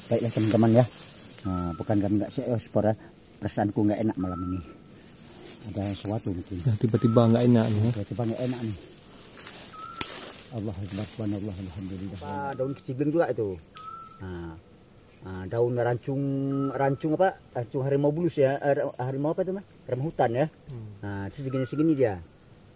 Baiklah teman-teman ya. Nah, bukan kami nggak spor ya. Perasaanku nggak enak malam ini. Ada sesuatu mungkin. Nah, tiba-tiba nggak enak nih. Tiba-tiba nggak enak nih. Allah Akbar, subhanallah, alhamdulillah. Daun kecibleng juga itu. Daun rancung apa? Rancung harimau bulus ya. Harimau apa itu mah? Harimau hutan ya. Nah, itu segini-segini dia.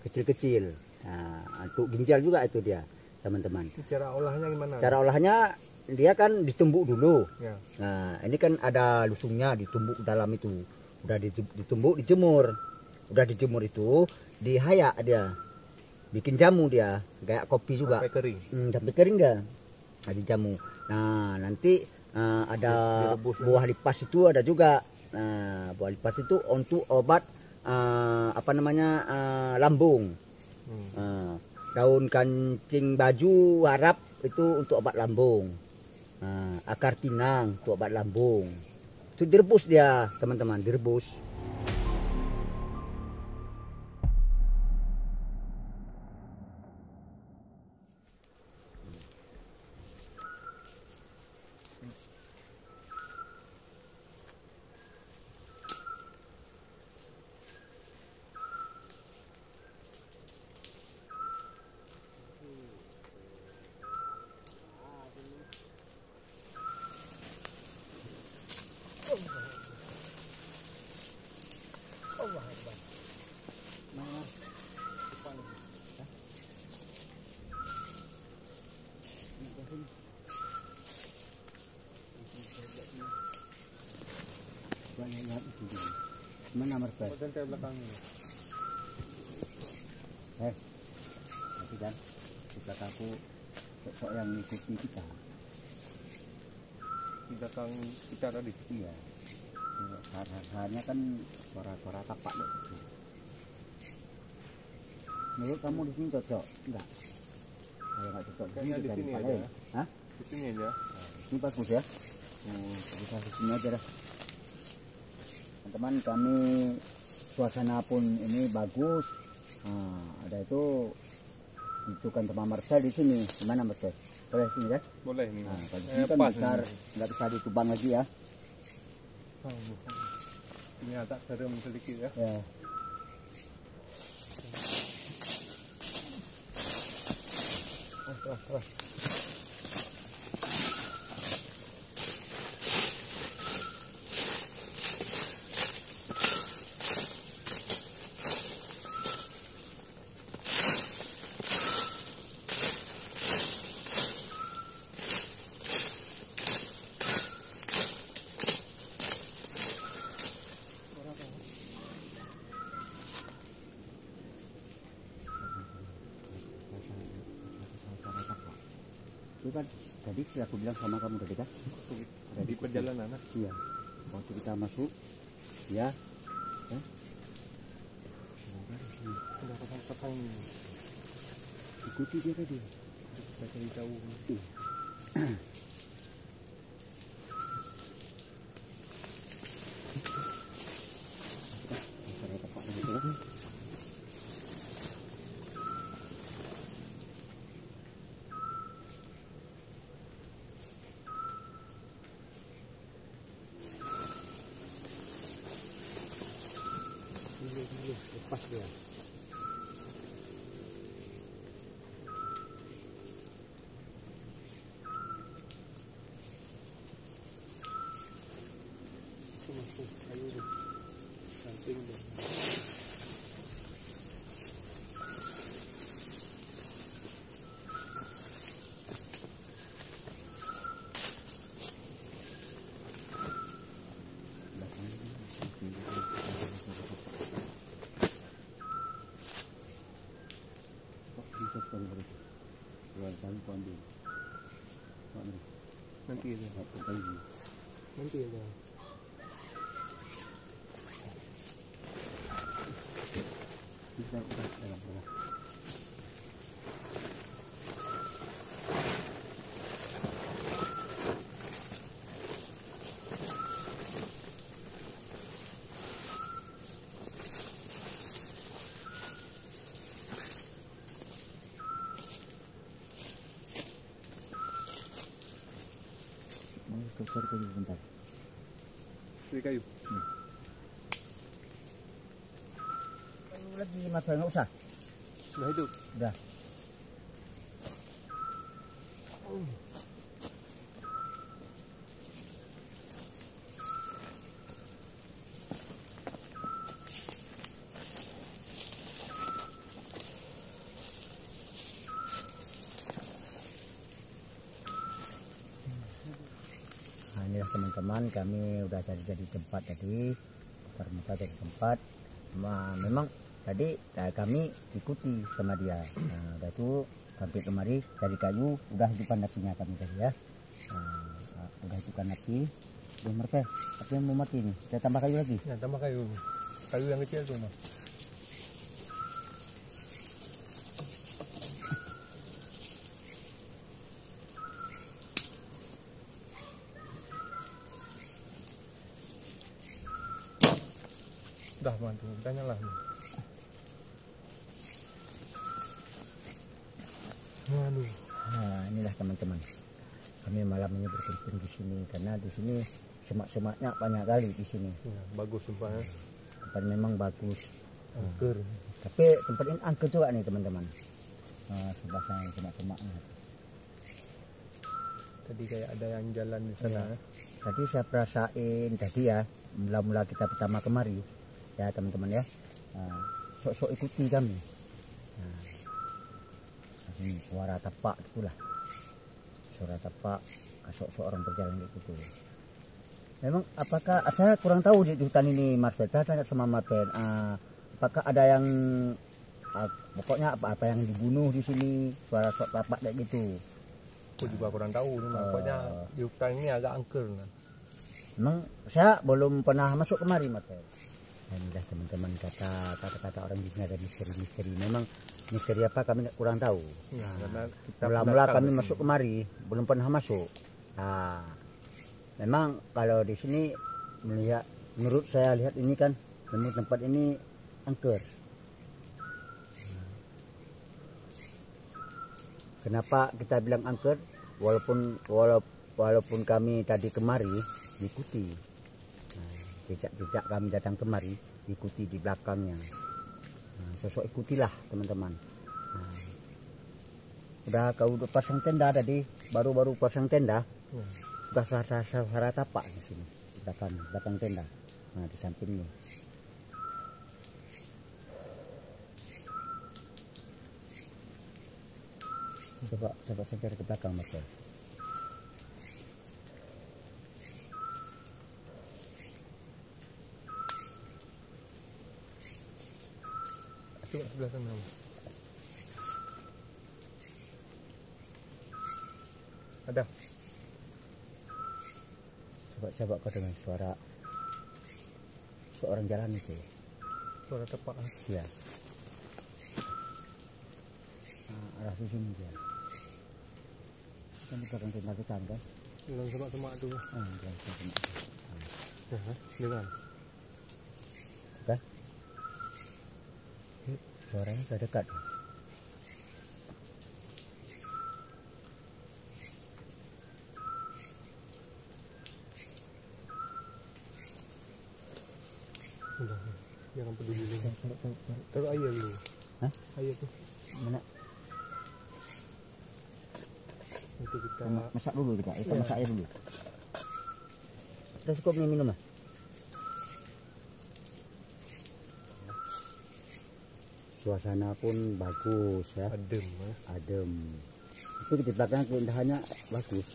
Kecil-kecil. Nah, untuk ginjal juga itu dia, teman-teman. Cara olahnya gimana? Cara olahnya dia kan ditumbuk dulu. Ya. Nah, ini kan ada lusungnya ditumbuk dalam itu. Udah ditumbuk, dijemur. Udah dijemur itu dihayak dia. Bikin jamu dia, kayak kopi juga. Sampai kering. Sampai kering dia. Nah, dijamu. Nah, nanti ada Direbus, buah lipas itu ada juga. Nah, buah lipas itu untuk obat apa namanya lambung. Daun kancing baju harap itu untuk obat lambung. Akar pinang untuk obat lambung. Itu direbus dia, teman-teman, direbus. Mana mereka? Ke belakang ini. Tapi kan di belakangku sok yang ngikuti kita. Di belakang kita tadi. Iya. Hanya kan suara-suara tapak deh. Menurut kamu di sini cocok? Enggak. Kalau nggak cocok Kayaknya di sini aja. Hah? Di sini aja. Ini bagus ya. Bisa di sini aja dah. Teman-teman, kami suasana pun ini bagus. Ada itu kan teman Marcel di sini. Gimana Marcel? Boleh sini kan? Boleh nih. Kalau sini kan besar, nggak bisa ditubang lagi ya. Ini agak serem sedikit ya. Ya. Itu kan tadi sudah aku bilang sama kamu tadi kan? Di perjalanan. Iya. Waktu kita masuk, ya. Sudah pasang-pasang. Ikuti dia tadi. Kita cari tahu. Lepas dia. Masuk kayu deh. Samping deh. Nanti aja. cari kayu bentar. Cari kayu. Kayu lagi Mas, nggak usah. Sudah hidup. Udah. Nah, inilah teman-teman, kami udah cari tempat tadi, muter-muter dari tempat. Memang tadi kami ikuti sama dia. Nah, udah itu sampai kemari cari kayu, udah hidupkan apinya kami tadi ya. Udah hidupkan api, belum mereka, api yang mau mati nih. Kita tambah kayu lagi. Ya, tambah kayu. Kayu yang kecil tuh, Mas. Dah mantu, udah nyala. Waduh. Nah, inilah teman-teman. Kami malam ini berkumpul di sini karena di sini semak-semaknya banyak kali di sini. Ya, bagus tempatnya. Tempat memang bagus. Angker. Tapi tempat ini angker juga nih teman-teman. Sebelah sana semak-semaknya. Tadi kayak ada yang jalan di sana. Ya. Tadi saya perasain tadi ya, mula-mula kita pertama kemari ya teman-teman ya. Sok-sok ikuti kami. Ini suara tapak itulah. Suara tapak sok-sok orang berjalan gitu. Memang apakah saya kurang tahu di hutan ini Mas, saya tanya sama Martin. Apakah ada yang pokoknya apa yang dibunuh di sini, suara sok tapak kayak gitu. Aku juga kurang tahu nih, pokoknya di hutan ini agak angker kan. Memang saya belum pernah masuk kemari Martin. Inilah teman-teman kata-kata orang di sini ada misteri-misteri. Memang misteri apa kami kurang tahu. Ya, Mula-mula kami masuk kemari belum pernah masuk. Memang kalau di sini melihat, menurut saya lihat ini kan, memang tempat ini angker. Kenapa kita bilang angker? Walaupun kami tadi kemari diikuti. Jejak-jejak kami datang kemari ikuti di belakangnya. Sosok ikutilah teman-teman. Udah kau udah pasang tenda tadi, baru pasang tenda. Udah suara tapak di sini, belakang tenda. Nah, di samping ini. Coba saya cari ke belakang Mas. Coba sebelah sana. Ada. Coba kau dengar suara seorang jalan itu. Suara tepak. Ya. Arah sini dia. Kan belakang tenda kita kan? Dalam semak-semak tuh. Belakang semak. Dengar. Oke. Suaranya sudah dekat. Udah, jangan peduli lagi. Taruh air dulu. Hah? Air tuh. Mana? Nanti kita Masak dulu kita. Kita masak air dulu. Sudah cukup nih minum. Suasana pun bagus ya. adem. Adem. Itu di belakang keindahannya bagus.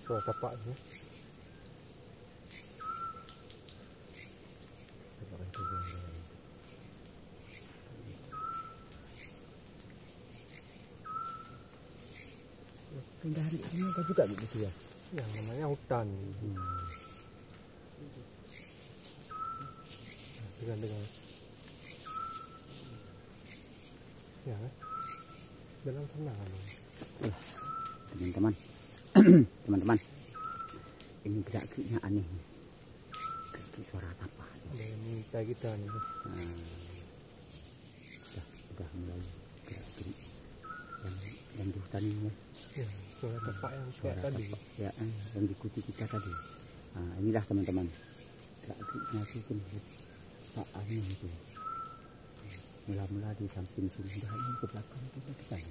Suara tapaknya. Keindahan ini ada juga gitu ya. Ya, namanya hutan. Dengan ya dalam sana teman-teman. Teman-teman, ini gerak-geriknya aneh, gerak suara apa ada yang minta kita nih. Sudah mulai gerak-gerik yang di hutan ini ya. Suara tepak yang kayak tadi. Ya, yang diikuti kita tadi. Nah, inilah teman-teman. Nanti pun Pak Anu itu. Mula-mula di samping sini, dah ini ke belakang itu kan.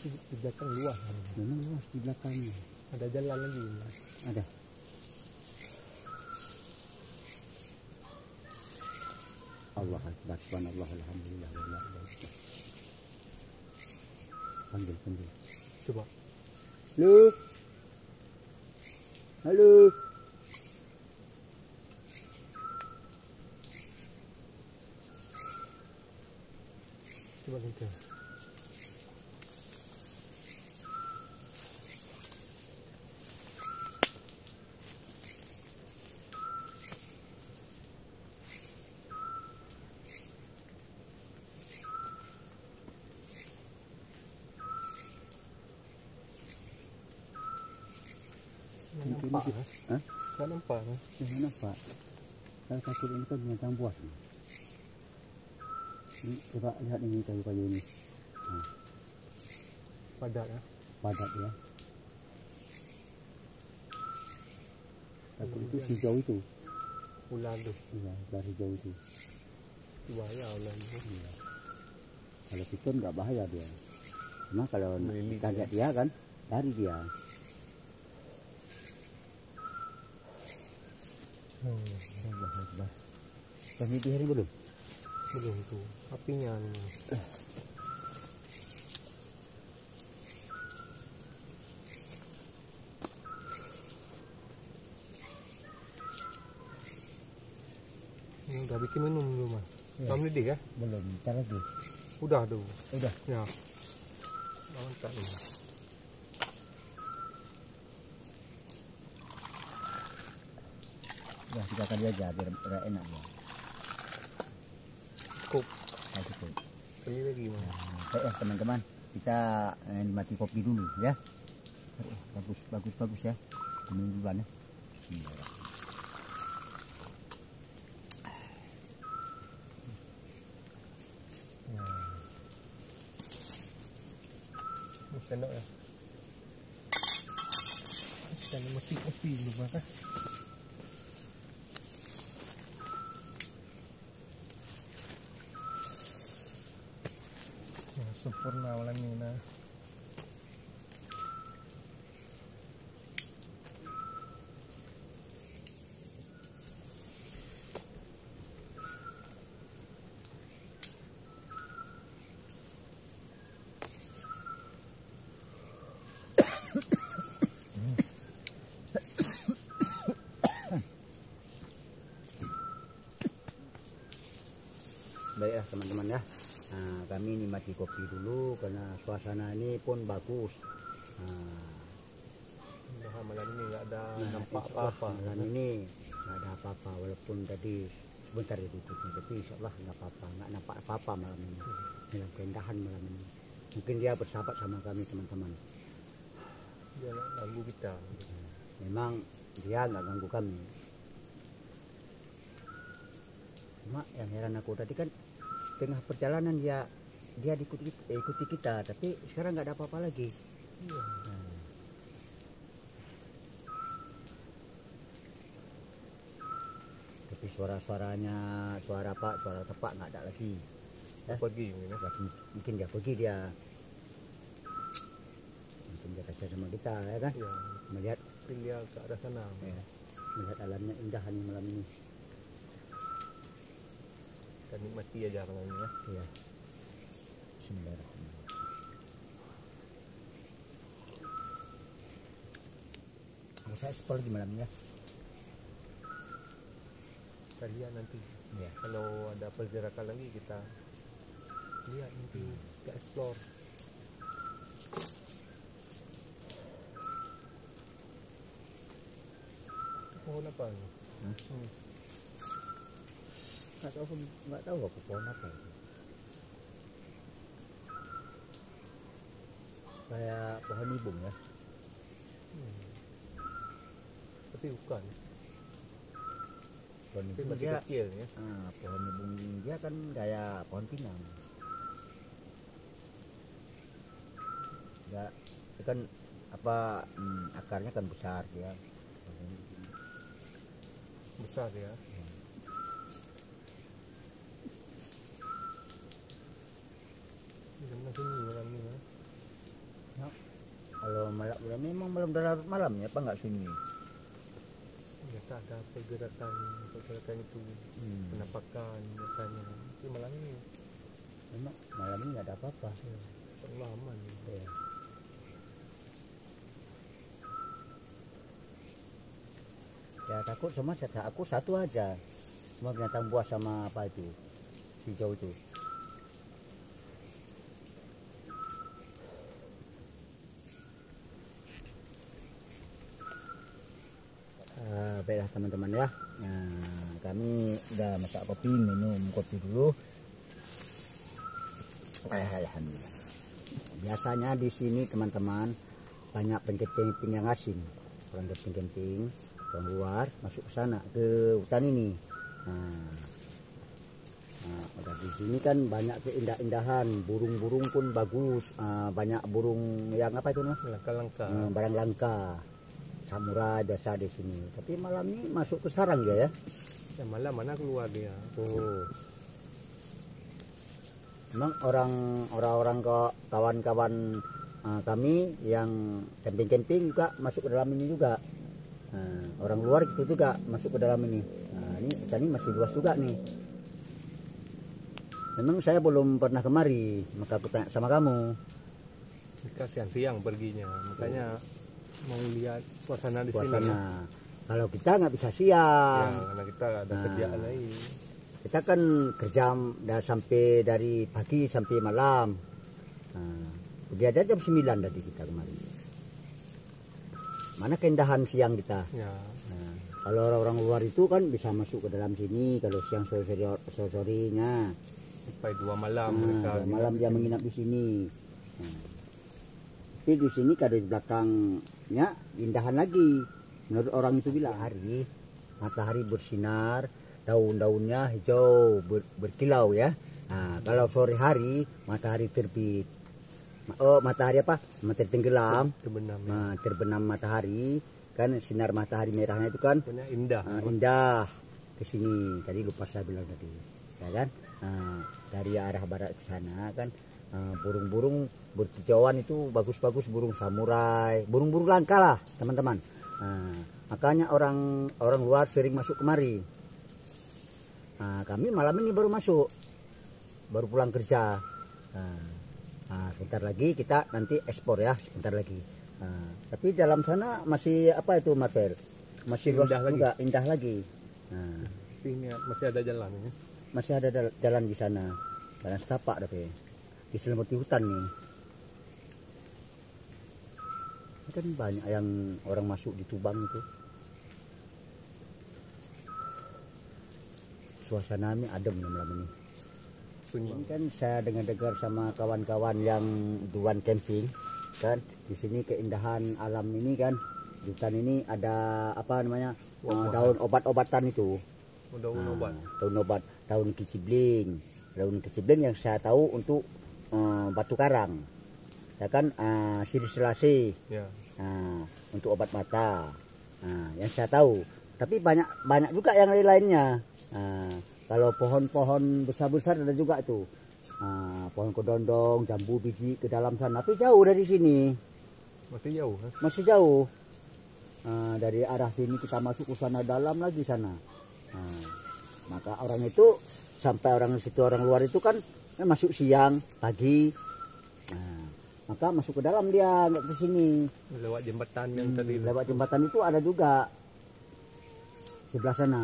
Di belakang luas. Memang luas di belakangnya. Ada jalan lagi. Ada. Allah Akbar, subhanallah, alhamdulillah, la ilaha illallah. Panggil. Coba. Halo. Halo. Coba kita. Nampak, Hah? Nggak nampak, kan? Jangan nampak. Kalau takut ini kan binatang buas. Ini, coba lihat ini kayu-kayu ini. Nah, Padat ya. padat ya. Takut itu hijau itu. Ular tu. Iya, ular hijau itu. Bahaya ular tu. Iya. Kalau piton nggak bahaya dia. Cuma kalau Melilit kita lihat dia kan, lari dia. Allah Akbar. Kami di hari belum? Belum tu. Apinya ni. Ini udah bikin minum belum, Mas? Ya. Belum mendidih ya? Belum, ntar lagi. Udah tu. Udah. Ya. Mantap ni. Udah 3 kali aja biar enak ya. Cukup. Nah, cukup. Kali lagi, Mas. Baik ya teman-teman, kita nikmati kopi dulu ya. Bagus ya. Minum duluan ya. Ini sendok ya. Dan mesti kopi dulu, Mas. Sempurna malam ini nah. Baiklah teman-teman ya. Nah, kami nikmati kopi dulu karena suasana ini pun bagus. Nah, malam ini nggak ada nampak insya Allah apa-apa. Malam ini nggak ada apa-apa walaupun tadi sebentar diikuti, tapi insya Allah nggak apa-apa, nggak nampak apa-apa malam ini. Dalam keindahan malam ini. Mungkin dia bersahabat sama kami teman-teman. Dia nak ganggu kita. Memang dia nggak ganggu kami. Cuma yang heran aku tadi kan tengah perjalanan dia ikuti kita, tapi sekarang nggak ada apa-apa lagi. Iya. Tapi suara-suaranya, suara tepak nggak ada lagi. Pergi mungkin ya. Mungkin dia pergi mungkin dia kasihan sama kita ya kan. Iya. Melihat Pilih ke arah sana. ya, melihat alamnya indah nih malam ini. Kita nikmati aja malam ini ya. Iya. Bismillahirrahmanirrahim. Saya sekolah lagi malam ini ya. Kita lihat nanti. Iya. Kalau ada pergerakan lagi kita lihat nanti kita explore. Pohon apa ni? Nggak tahu aku pohon apa itu. Kayak pohon ibung ya. Tapi bukan. Pohon Tapi ibung masih dia, kecil ya. pohon ibung dia kan kayak pohon pinang. Ya, itu kan akarnya kan besar dia. Besar ya. Jam sini malam ini ya. Kalau malam memang belum larut malam ya, apa nggak sunyi? Biasa ada pergerakan itu, penampakan biasanya. Tapi malam ini Memang malam ini nggak ada apa-apa. lama nih. Ya. Ya takut sama aku satu aja, cuma binatang buas sama apa itu hijau itu. Baiklah teman-teman ya, nah, kami udah masak kopi, minum kopi dulu. Alhamdulillah. Biasanya di sini teman-teman banyak pencamping yang asing, orang camping orang luar masuk ke sana, ke hutan ini. Nah, udah di sini kan banyak keindah-indahan, burung-burung pun bagus, banyak burung yang apa itu namanya? Langka-langka. Barang langka, samurai biasa di sini. Tapi malam ini masuk ke sarang dia ya. Ya malam mana keluar dia. Oh. Memang orang-orang kawan-kawan kami yang camping-camping juga masuk ke dalam ini juga. Orang luar itu juga masuk ke dalam ini. Nah, ini ikan ini masih luas juga nih. Memang saya belum pernah kemari, maka aku tanya sama kamu. Kita siang-siang perginya, makanya mau lihat suasana di sini. Kalau kita nggak bisa siang. Ya, karena kita ada kerjaan lain. Kita kan kerja sampai dari pagi sampai malam. Pergi aja jam 9 tadi kita kemarin. Mana keindahan siang kita. Ya. Kalau orang-orang luar itu kan bisa masuk ke dalam sini kalau siang sore-sorenya. Sampai 2 malam mereka. 2 malam dia menginap di sini. Tapi di sini kalau di belakangnya indahan lagi. Menurut orang itu bilang matahari bersinar, daun-daunnya hijau berkilau ya. Nah, kalau sore hari matahari terbit. Matahari matahari tenggelam, terbenam matahari kan, sinar matahari merahnya itu kan indah. Indah ke sini. Tadi lupa saya bilang tadi, ya kan? Dari arah barat ke sana kan burung-burung berkicauan itu bagus-bagus, burung samurai, burung-burung langka lah teman-teman. Makanya orang luar sering masuk kemari. Kami malam ini baru masuk, baru pulang kerja. Sebentar lagi kita nanti ekspor ya, sebentar lagi. Tapi dalam sana masih apa itu Marvel? Masih luas juga, indah lagi. Ini masih ada jalan ya? Masih ada jalan di sana, jalan setapak tapi diselimuti hutan nih. Kan banyak yang orang masuk di Tubang itu. Suasananya adem malam ini. Sunyi. Ini kan saya dengar sama kawan-kawan yang duan camping kan, di sini keindahan alam ini kan, di hutan ini ada apa namanya, daun obat-obatan itu. Daun obat, daun kicibling yang saya tahu untuk batu karang, ya kan, sirih selasi, ya. Untuk obat mata, yang saya tahu. Tapi banyak juga yang lain-lainnya. Kalau pohon-pohon besar-besar ada juga tuh, pohon kedondong, jambu biji ke dalam sana, tapi jauh dari sini. Masih jauh kan? Masih jauh. Dari arah sini kita masuk ke sana dalam lagi sana. Maka orang itu sampai orang situ, orang luar itu kan masuk siang, pagi. Maka masuk ke dalam dia, nggak ke sini. Lewat jembatan yang tadi. Lewat jembatan itu ada juga sebelah sana.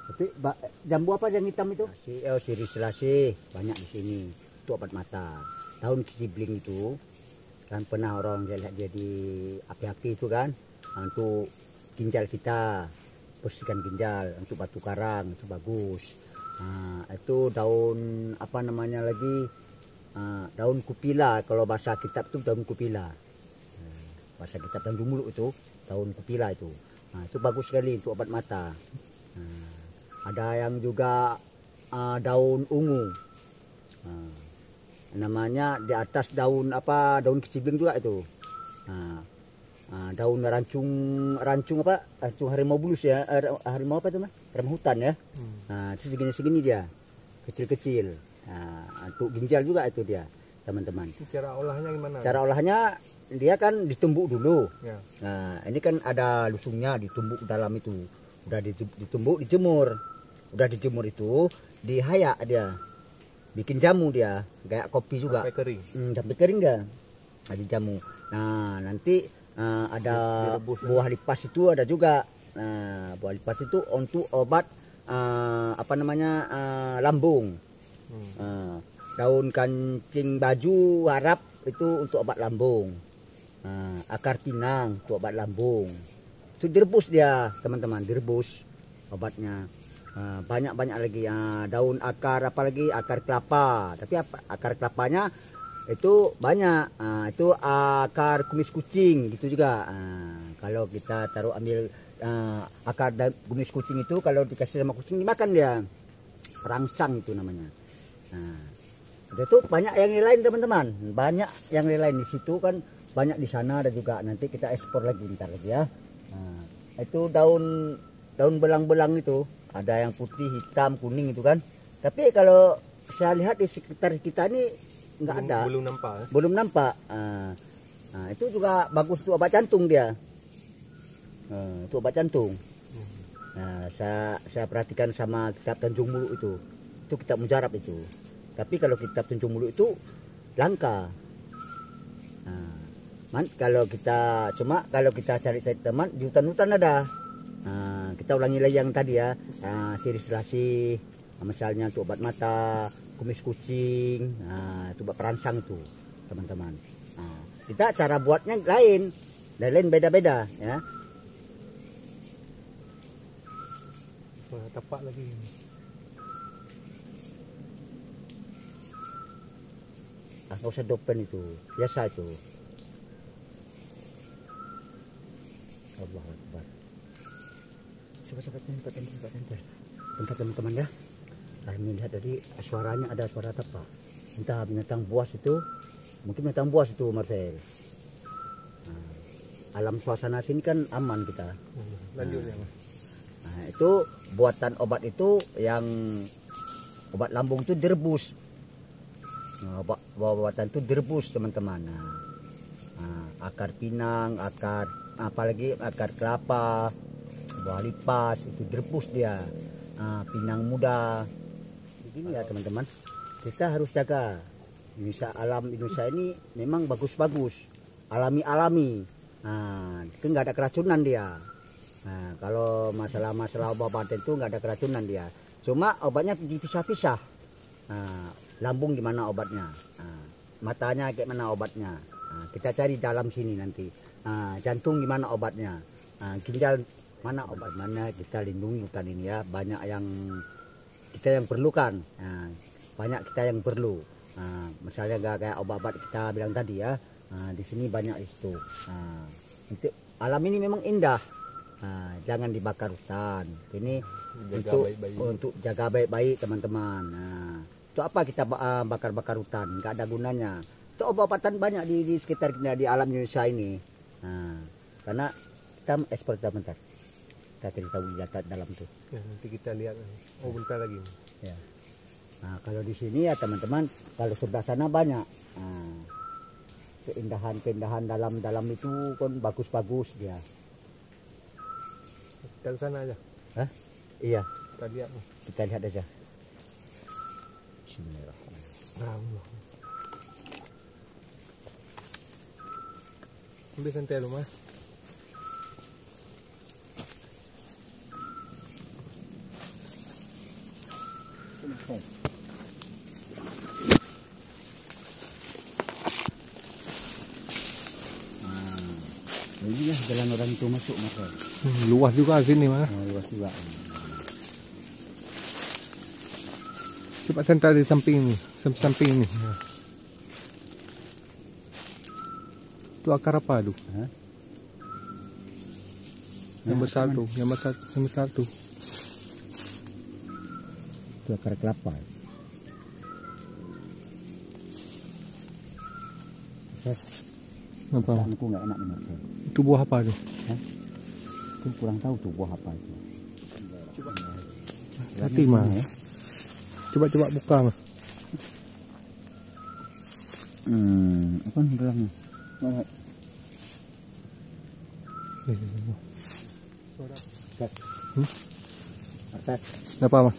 Tapi jambu apa yang hitam itu? Sirih selasi banyak di sini. Itu obat mata. Daun kicibling itu kan pernah orang lihat dia di api-api itu kan, untuk ginjal kita, bersihkan ginjal, untuk batu karang itu bagus. Itu daun apa namanya lagi, daun kupila, kalau bahasa kitab itu daun kupila. Bahasa kitab dan Dumuluk itu daun kupila itu. Itu bagus sekali untuk obat mata. Ada yang juga daun ungu. namanya di atas daun apa, daun kecibing juga itu. Daun rancung apa, rancung harimau bulus ya, harimau apa itu mah, harimau hutan ya. Itu segini dia, kecil-kecil. Untuk ginjal juga itu dia, teman-teman. Cara olahnya gimana? Cara olahnya dia kan ditumbuk dulu. Ya. Nah, ini kan ada lusungnya, ditumbuk dalam itu. Udah ditumbuk, dijemur. Udah dijemur itu, dihayak dia. Bikin jamu dia, kayak kopi juga. Sampai kering. Sampai kering dia. Nah, dijamu. Nah, nanti ada buah lipas itu ada juga. Nah, buah lipas itu untuk obat apa namanya, lambung. Daun kancing baju Arab itu untuk obat lambung. Akar pinang untuk obat lambung. Itu direbus dia, teman-teman, direbus obatnya. Banyak-banyak lagi. Daun akar, apalagi akar kelapa. Tapi akar kelapanya itu banyak. Itu akar kumis kucing gitu juga. Kalau kita ambil akar kumis kucing itu, kalau dikasih sama kucing dimakan dia. Rangsang itu namanya. Itu banyak yang lain, teman-teman. Banyak yang lain di situ kan, banyak di sana ada juga. Nanti kita ekspor lagi ntar lagi ya. Itu daun belang-belang itu, ada yang putih, hitam, kuning itu kan. Tapi kalau saya lihat di sekitar kita ini nggak ada. Belum nampak. Belum nampak. Itu juga bagus untuk obat jantung dia. Itu obat jantung. Saya perhatikan sama kitab Tanjung Muluk itu kitab mujarab itu. Tapi kalau kitab Tanjung Muluk itu langka. Kalau kita cari teman di hutan-hutan ada. Kita ulangi lagi yang tadi ya, sirih selasih, misalnya untuk obat mata, kumis kucing, itu obat perangsang tuh, teman-teman. Kita cara buatnya lain beda-beda ya. Suara tapak lagi. Nggak usah dopen itu, biasa itu. Allah Akbar. Cepat bentar teman-teman ya. Kami lihat tadi suaranya, ada suara tapak. Entah binatang buas itu, mungkin binatang buas itu, Marcel. Alam suasana sini kan aman kita. Lanjut ya, Mas. Itu buatan obat itu, yang obat lambung itu direbus. Buatan itu direbus, teman-teman. Akar pinang, apalagi akar kelapa, buah lipas itu direbus dia. Pinang muda. Begini ya, teman-teman. Kita harus jaga. Alam Indonesia ini memang bagus-bagus, alami-alami. Itu nggak ada keracunan dia. Kalau masalah obat itu nggak ada keracunan dia. Cuma obatnya dipisah-pisah. Lambung gimana obatnya, matanya kayak mana obatnya. Kita cari dalam sini nanti. Jantung gimana obatnya, ginjal mana obat, mana kita lindungi hutan ini ya. Banyak yang kita yang perlukan, banyak kita yang perlu. Misalnya gak kayak obat-obat kita bilang tadi ya. Di sini banyak itu. Untuk alam ini memang indah. Jangan dibakar hutan. Ini untuk jaga baik-baik, teman-teman. Itu apa kita bakar-bakar hutan, nggak ada gunanya. Itu obat-obatan banyak di sekitar kita, di alam Indonesia ini. Karena kita ekspor bentar. Kita cerita data dalam tuh. Ya, nanti kita lihat. Bentar lagi. Ya. Kalau di sini ya, teman-teman, kalau sebelah sana banyak. Keindahan dalam itu kan bagus-bagus dia. Kita ke sana aja. Hah? Iya. Kita lihat. Kita lihat aja. Bismillahirrahmanirrahim. Ambil santai lu, Mas. Ini ya jalan orang itu masuk, Mas. Luas juga sini, Mas. Luas juga. Coba santai di samping ini, samping ini. Itu akar apa tuh? Yang besar tuh, yang besar tuh. Itu akar kelapa. Apa? Aku nggak enak benar. Itu buah apa tuh? Aku kurang tahu tuh buah apa itu. Hati mah. Ya. Coba buka mah. Apa nih belakangnya? Atas. Apa mah?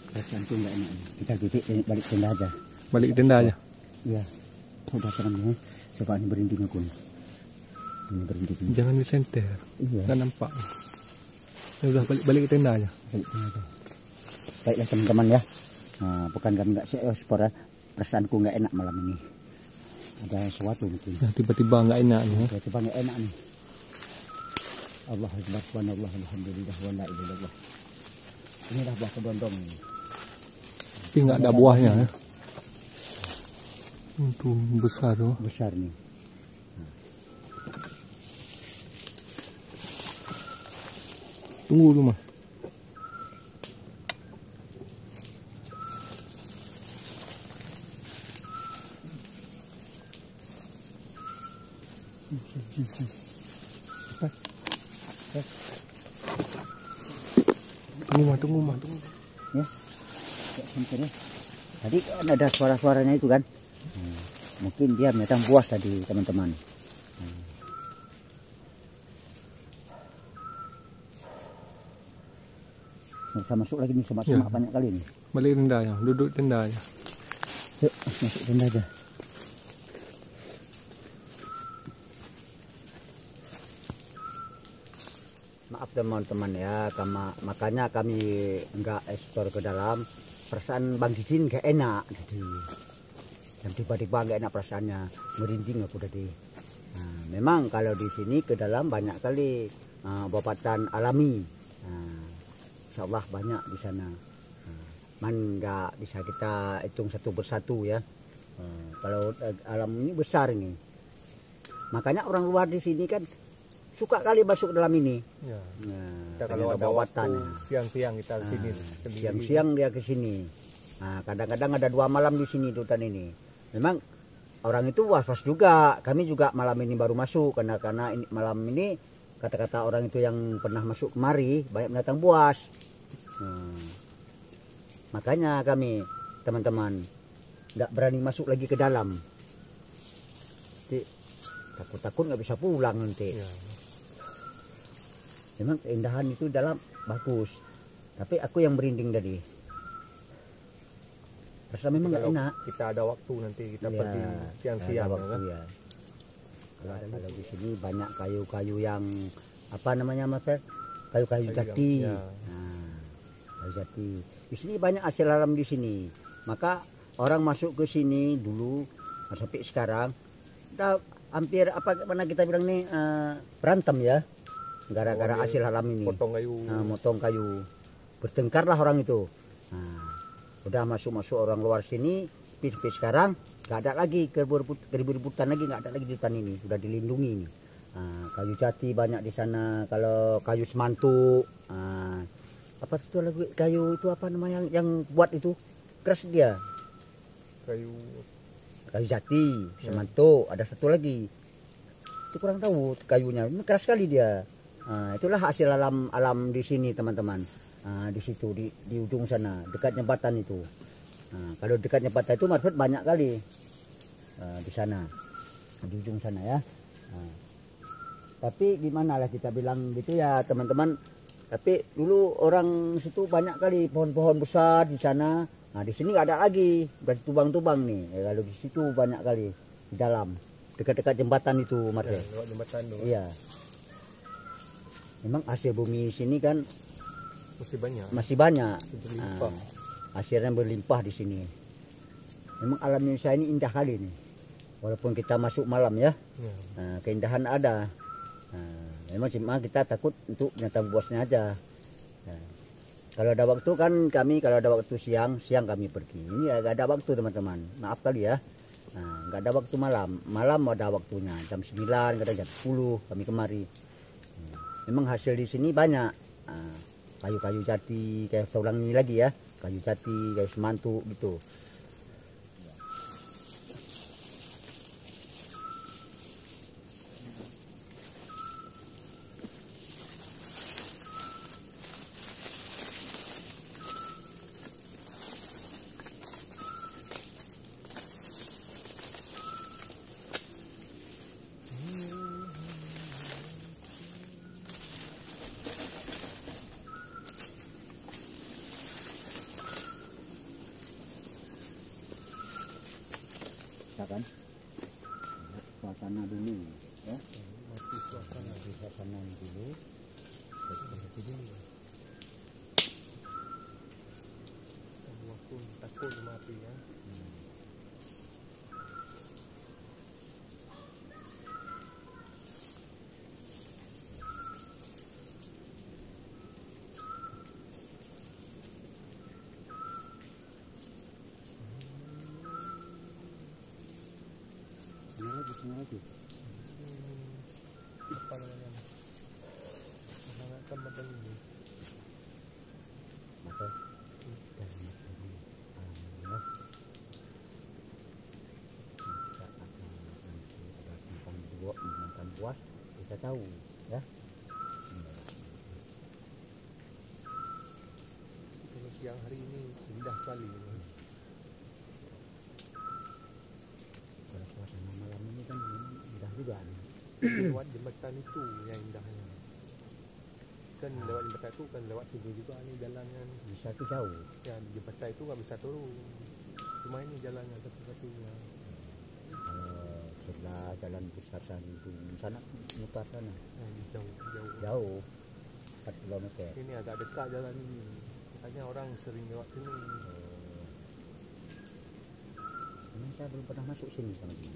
Perasaan tuh nggak enak. Kita titik balik tenda aja. Balik tenda aja. Iya. Udah terang. Coba ini berhenti aku. Ini berhenti. Jangan disenter. Iya. Nggak nampak. Ya udah balik ke tenda aja. Balik tenda aja. Baiklah teman-teman ya. Nah, bukan kan nggak spora. Perasaanku nggak enak malam ini. Ada sesuatu mungkin. Nah, tiba-tiba nggak enak nih. Tiba-tiba nggak enak nih. Allah Akbar, subhanallah, alhamdulillah, wa la ilaha illallah. Ini dah buah kedondong ini. Tapi nggak ada buahnya ya. Itu besar tuh. Besar nih. Tunggu dulu mah. Tunggu mah. Ya. Ya. Tadi kan ada suara-suaranya itu kan. Mungkin dia metang buas tadi teman-teman. Bisa masuk lagi nih semak Ya. banyak kali nih. Balik tenda ya, duduk tenda aja. Yuk, masuk tenda aja. Maaf teman-teman ya, makanya kami enggak ekspor ke dalam. Perasaan Bang Didin gak enak jadi. Dan tiba-tiba gak enak perasaannya, merinding aku tadi. Nah, memang kalau di sini ke dalam banyak kali obatan alami. Nah, insya Allah banyak di sana. Man nggak bisa kita hitung satu persatu ya. Kalau alam ini besar ini. Makanya orang luar di sini kan suka kali masuk dalam ini. Ya. Nah, Kita kalau ada waktu siang-siang kita ke sini. Siang-siang dia ke sini. Nah, kadang-kadang ada 2 malam di sini di hutan ini. Memang orang itu was-was juga. Kami juga malam ini baru masuk karena ini, malam ini kata-kata orang itu yang pernah masuk kemari banyak binatang buas. Makanya kami teman-teman nggak berani masuk lagi ke dalam. Nanti takut-takut nggak bisa pulang nanti. Ya. Memang keindahan itu dalam bagus, tapi aku yang merinding tadi. Rasa memang nggak enak. Kita ada waktu nanti kita Ya, pergi siang-siang ada waktu kan. ya. Kalau di sini banyak kayu-kayu yang apa namanya mas? Kayu-kayu jati. Ya. Nah, kayu jati. Di sini banyak hasil alam di sini. Maka orang masuk ke sini dulu sampai sekarang, kita hampir apa mana kita bilang nih berantem ya. Gara-gara hasil alam ini. Potong kayu. Motong kayu. Bertengkarlah orang itu. Nah, udah masuk orang luar sini. Tapi sekarang nggak ada lagi keributan lagi, nggak ada lagi di hutan ini. Sudah dilindungi ini. Kayu jati banyak di sana. Kalau kayu semantu, apa itu lagi kayu itu apa namanya yang buat itu keras dia. Kayu jati, semantu. Ada satu lagi. Itu kurang tahu kayunya. Ini keras sekali dia. Itulah hasil alam di sini teman-teman. Di situ di ujung sana dekat jembatan itu. Kalau dekat jembatan itu maksud banyak kali di sana di ujung sana ya. Tapi gimana lah kita bilang gitu ya teman-teman. Tapi dulu orang situ banyak kali pohon-pohon besar di sana. Nah di sini nggak ada lagi, berarti tubang-tubang nih. Ya, kalau di situ banyak kali di dalam dekat-dekat jembatan itu mas. Ya, jembatan tuh. Iya. Memang hasil bumi sini kan masih banyak. Hasilnya berlimpah di sini. Memang alam Indonesia ini indah kali nih. Walaupun kita masuk malam ya, keindahan ada. Memang cuma kita takut untuk binatang buasnya aja. Kalau ada waktu kan kami, kalau ada waktu siang kami pergi. Ini nggak ada waktu teman-teman. Maaf kali ya. Nggak ada waktu malam ada waktunya. Jam 9, kadang jam 10 kami kemari. Memang hasil di sini banyak. Kayu-kayu jati, kayak saya ulangi lagi ya. Kayu jati, kayu semantu gitu. Ya. Mati suasana. Mati suasana dulu. Itu dulu. Waktu takut mati ya. Sini lagi. Apa namanya? Sangat tempat ini. Maka dan Allah kita akan nanti ada tentang dua makan buah kita tahu ya. Kalau siang hari ini indah sekali. Kalau suasana malam ini kan memang indah juga nih. Lewat jembatan itu yang indahnya. Kan lewat jembatan itu kan lewat situ juga nih jalannya. Bisa tuh jauh. Ya di jembatan itu nggak bisa turun. Cuma ini jalannya satu-satunya. Kalau setelah jalan besar itu sana mutar sana Jauh. jauh 4 km. Ini agak dekat jalan ini. Makanya orang sering lewat sini. Ini saya belum pernah masuk sini sama dia.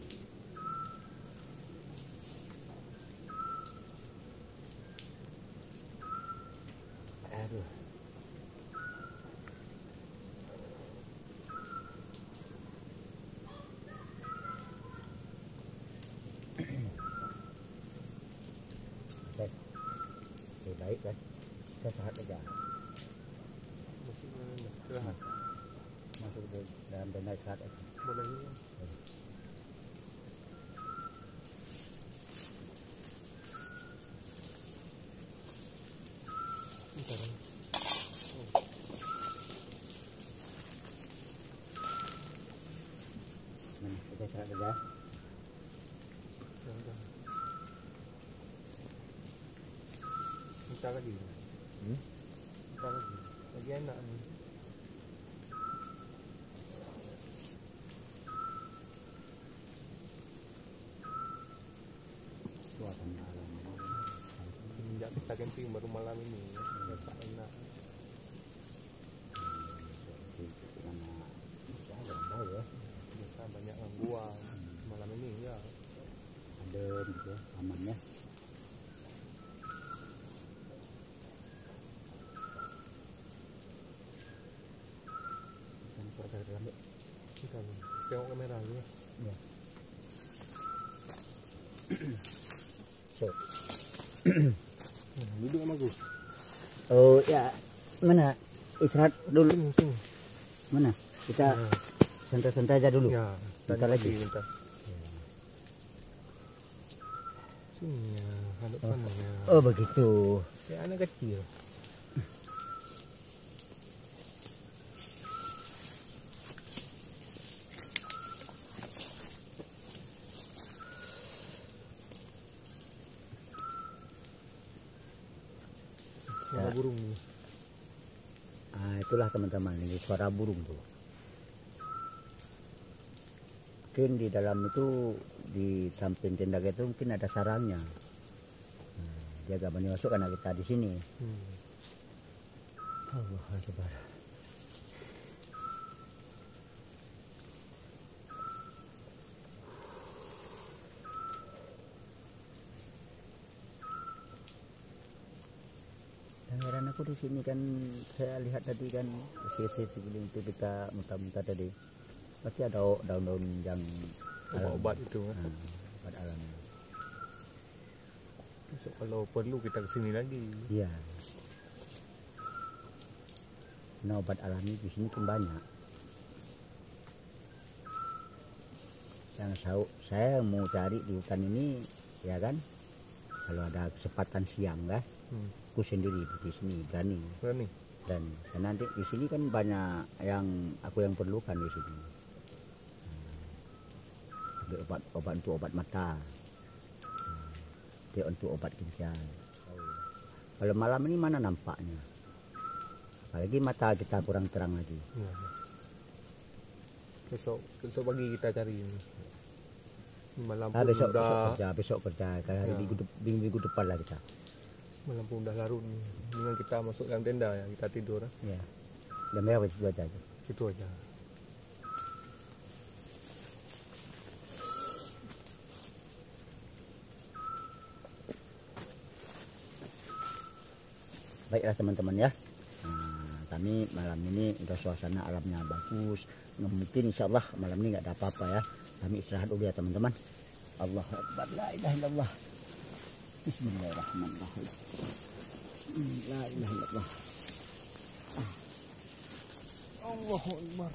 Aduh. Oke, baik kan. Saya sehat aja. Istirahat. Masuk ke dalam tenda sehat aja. Boleh juga. Bentar. Nah, kita sehat aja. Ya udah. Bentar lagi. Bentar lagi. Lagi enak nih. Suasana alam. Semenjak kita camping baru malam ini ya. Tak enak. Itu mana bisa tahu ya. Biasa banyak gangguan. Malam ini ya. Ada gitu ya, aman ya. Kan suasana dalam ya. Bentar. Tengok kamera dulu ya. Ya. So. Duduk sama aku. Oh ya, mana istirahat dulu. Sini. Mana kita Nah. santai-santai aja dulu. Ya. Bentar lagi. Bentar. Sini ya. Hadap sana ya. Oh begitu. Kayak anak kecil. Suara burung nih. Ah, itulah teman-teman, ini suara burung tuh. Mungkin di dalam itu di samping tenda itu mungkin ada sarangnya. Nah, dia gak berani masuk karena kita di sini. Allah Akbar. Dan heran aku di sini kan, saya lihat tadi kan sisi sekeliling itu kita muntah-muntah tadi. Pasti ada daun-daun yang Obat-obat itu kan. obat alam. Besok kalau perlu kita kesini lagi. Iya. Nah, obat alami di sini pun banyak. Yang saya mau cari di hutan ini, ya kan, kalau ada kesempatan siang lah, aku sendiri di sini berani. Dan nanti di sini kan banyak yang aku yang perlukan di sini. Obat untuk obat mata, dia untuk obat ginjal. Kalau malam ini mana nampaknya? Apalagi mata kita kurang terang lagi. Besok pagi kita cari ini. Malam Ah, pun besok kerja. Kalau hari Ya. minggu depan lah kita. malam pun udah larut nih. Dengan kita masuk dalam tenda ya, kita tidur. Ya. Jam berapa itu aja. Itu aja. Baiklah teman-teman ya. Kami malam ini udah suasana alamnya bagus. Mungkin insya Allah malam ini nggak ada apa-apa ya. Kami istirahat dulu ya teman-teman. Allahu Akbar, la ilaha illallah. Bismillahirrahmanirrahim. La ilaha illallah. Allahu Akbar.